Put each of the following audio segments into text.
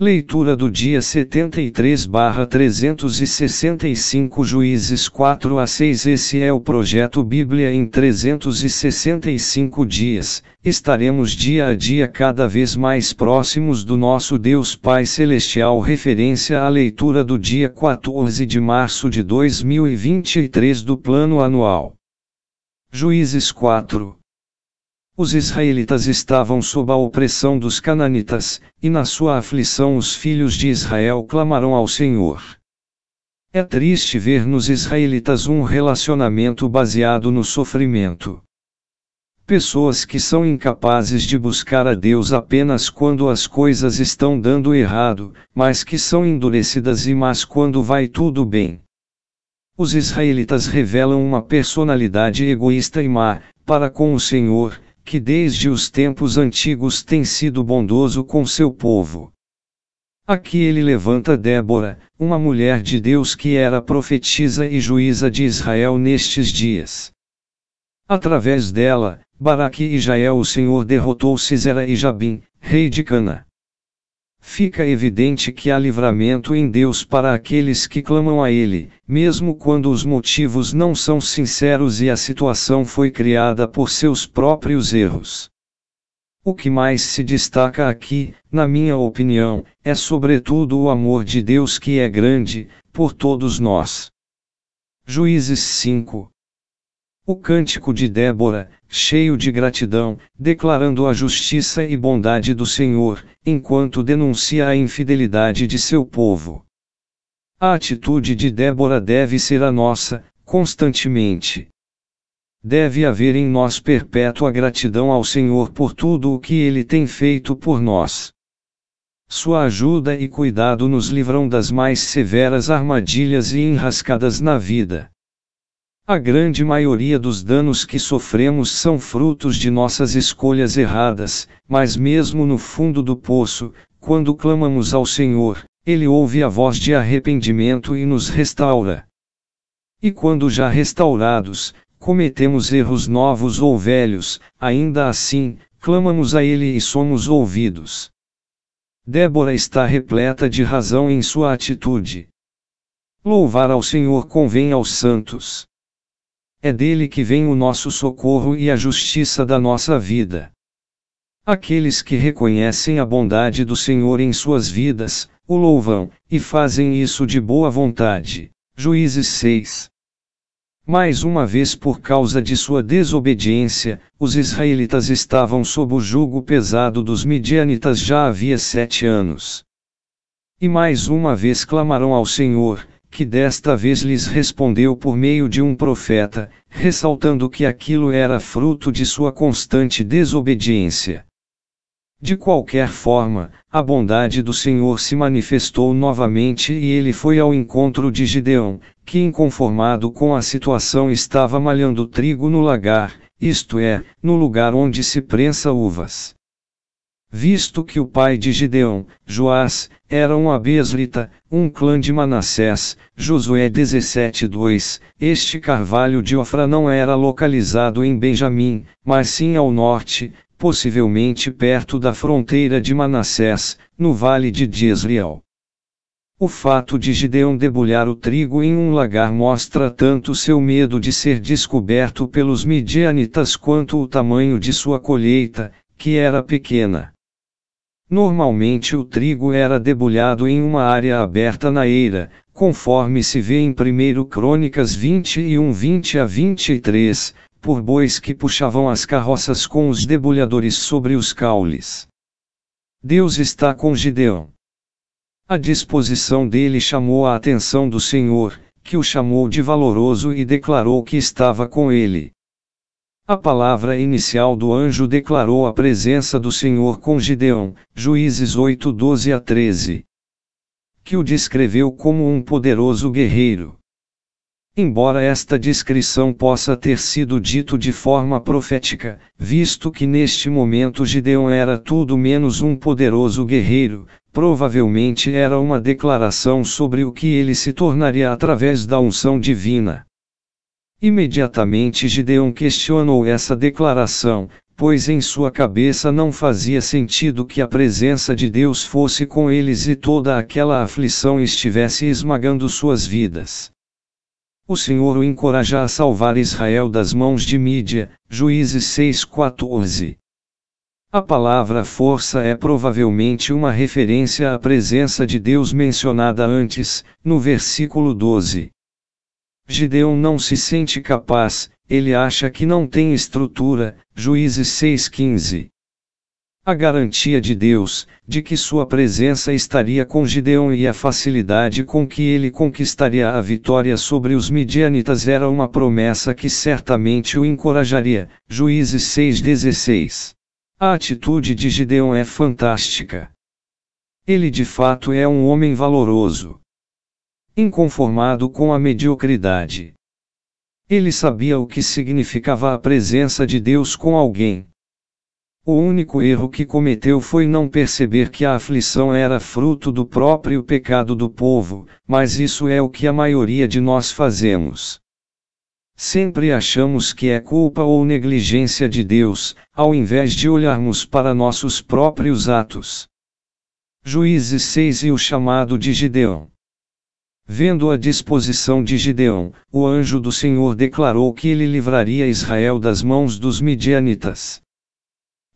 Leitura do dia 73/365 Juízes 4 a 6. Esse é o projeto Bíblia em 365 dias. Estaremos dia a dia cada vez mais próximos do nosso Deus Pai Celestial. Referência à leitura do dia 14 de março de 2023 do Plano Anual. Juízes 4. Os israelitas estavam sob a opressão dos cananitas, e na sua aflição os filhos de Israel clamaram ao Senhor. É triste ver nos israelitas um relacionamento baseado no sofrimento. Pessoas que são incapazes de buscar a Deus apenas quando as coisas estão dando errado, mas que são endurecidas e más quando vai tudo bem. Os israelitas revelam uma personalidade egoísta e má, para com o Senhor, que desde os tempos antigos tem sido bondoso com seu povo. Aqui ele levanta Débora, uma mulher de Deus que era profetisa e juíza de Israel nestes dias. Através dela, Baraque e Jael o Senhor derrotou Sisera e Jabim, rei de Cana. Fica evidente que há livramento em Deus para aqueles que clamam a Ele, mesmo quando os motivos não são sinceros e a situação foi criada por seus próprios erros. O que mais se destaca aqui, na minha opinião, é sobretudo o amor de Deus que é grande, por todos nós. Juízes 5. O cântico de Débora, cheio de gratidão, declarando a justiça e bondade do Senhor, enquanto denuncia a infidelidade de seu povo. A atitude de Débora deve ser a nossa, constantemente. Deve haver em nós perpétua gratidão ao Senhor por tudo o que Ele tem feito por nós. Sua ajuda e cuidado nos livram das mais severas armadilhas e enrascadas na vida. A grande maioria dos danos que sofremos são frutos de nossas escolhas erradas, mas mesmo no fundo do poço, quando clamamos ao Senhor, Ele ouve a voz de arrependimento e nos restaura. E quando já restaurados, cometemos erros novos ou velhos, ainda assim, clamamos a Ele e somos ouvidos. Débora está repleta de razão em sua atitude. Louvar ao Senhor convém aos santos. É dele que vem o nosso socorro e a justiça da nossa vida. Aqueles que reconhecem a bondade do Senhor em suas vidas, o louvam, e fazem isso de boa vontade. Juízes 6. Mais uma vez por causa de sua desobediência, os israelitas estavam sob o jugo pesado dos midianitas já havia 7 anos. E mais uma vez clamaram ao Senhor, que desta vez lhes respondeu por meio de um profeta, ressaltando que aquilo era fruto de sua constante desobediência. De qualquer forma, a bondade do Senhor se manifestou novamente e ele foi ao encontro de Gideão, que inconformado com a situação estava malhando trigo no lagar, isto é, no lugar onde se prensa uvas. Visto que o pai de Gideão, Joás, era um abiezrita, um clã de Manassés, Josué 17:2, este carvalho de Ofra não era localizado em Benjamim, mas sim ao norte, possivelmente perto da fronteira de Manassés, no vale de Jezreel. O fato de Gideão debulhar o trigo em um lagar mostra tanto seu medo de ser descoberto pelos midianitas quanto o tamanho de sua colheita, que era pequena. Normalmente o trigo era debulhado em uma área aberta na eira, conforme se vê em 1 Crônicas 21:20-23, por bois que puxavam as carroças com os debulhadores sobre os caules. Deus está com Gideão. A disposição dele chamou a atenção do Senhor, que o chamou de valoroso e declarou que estava com ele. A palavra inicial do anjo declarou a presença do Senhor com Gideão, Juízes 8:12-13. Que o descreveu como um poderoso guerreiro. Embora esta descrição possa ter sido dito de forma profética, visto que neste momento Gideão era tudo menos um poderoso guerreiro, provavelmente era uma declaração sobre o que ele se tornaria através da unção divina. Imediatamente Gideão questionou essa declaração, pois em sua cabeça não fazia sentido que a presença de Deus fosse com eles e toda aquela aflição estivesse esmagando suas vidas. O Senhor o encoraja a salvar Israel das mãos de Mídia, Juízes 6:14. A palavra força é provavelmente uma referência à presença de Deus mencionada antes, no versículo 12. Gideão não se sente capaz, ele acha que não tem estrutura, Juízes 6:15. A garantia de Deus, de que sua presença estaria com Gideão e a facilidade com que ele conquistaria a vitória sobre os midianitas era uma promessa que certamente o encorajaria, Juízes 6:16. A atitude de Gideão é fantástica. Ele de fato é um homem valoroso, inconformado com a mediocridade. Ele sabia o que significava a presença de Deus com alguém. O único erro que cometeu foi não perceber que a aflição era fruto do próprio pecado do povo, mas isso é o que a maioria de nós fazemos. Sempre achamos que é culpa ou negligência de Deus, ao invés de olharmos para nossos próprios atos. Juízes 6 e o chamado de Gideão. Vendo a disposição de Gideão, o anjo do Senhor declarou que ele livraria Israel das mãos dos midianitas.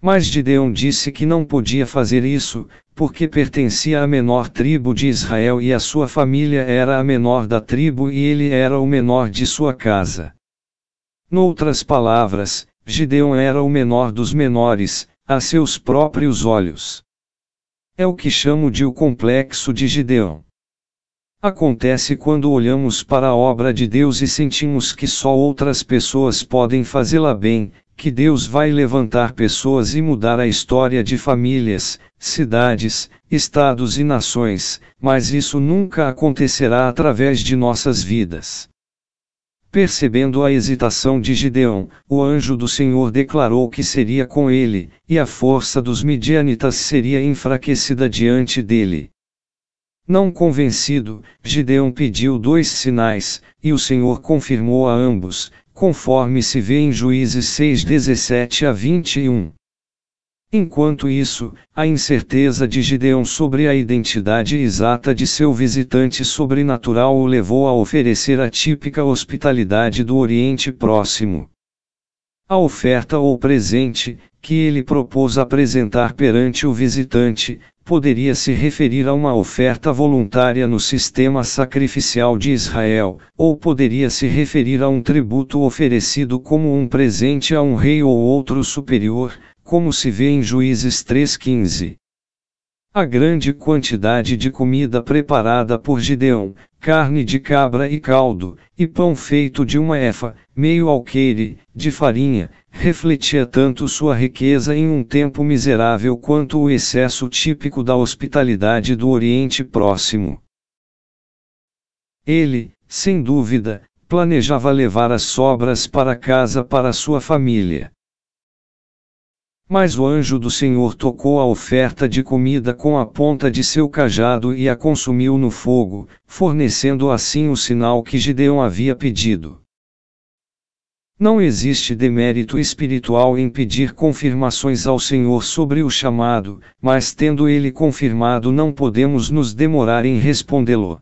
Mas Gideão disse que não podia fazer isso, porque pertencia à menor tribo de Israel e a sua família era a menor da tribo e ele era o menor de sua casa. Noutras palavras, Gideão era o menor dos menores, a seus próprios olhos. É o que chamo de o complexo de Gideão. Acontece quando olhamos para a obra de Deus e sentimos que só outras pessoas podem fazê-la bem, que Deus vai levantar pessoas e mudar a história de famílias, cidades, estados e nações, mas isso nunca acontecerá através de nossas vidas. Percebendo a hesitação de Gideão, o anjo do Senhor declarou que seria com ele, e a força dos midianitas seria enfraquecida diante dele. Não convencido, Gideão pediu 2 sinais, e o Senhor confirmou a ambos, conforme se vê em Juízes 6:17-21. Enquanto isso, a incerteza de Gideão sobre a identidade exata de seu visitante sobrenatural o levou a oferecer a típica hospitalidade do Oriente Próximo. A oferta ou presente, que ele propôs apresentar perante o visitante, poderia se referir a uma oferta voluntária no sistema sacrificial de Israel, ou poderia se referir a um tributo oferecido como um presente a um rei ou outro superior, como se vê em Juízes 3:15. A grande quantidade de comida preparada por Gideão, carne de cabra e caldo, e pão feito de uma efa, meio alqueire, de farinha, refletia tanto sua riqueza em um tempo miserável quanto o excesso típico da hospitalidade do Oriente Próximo. Ele, sem dúvida, planejava levar as sobras para casa para sua família. Mas o anjo do Senhor tocou a oferta de comida com a ponta de seu cajado e a consumiu no fogo, fornecendo assim o sinal que Gideão havia pedido. Não existe demérito espiritual em pedir confirmações ao Senhor sobre o chamado, mas tendo ele confirmado não podemos nos demorar em respondê-lo.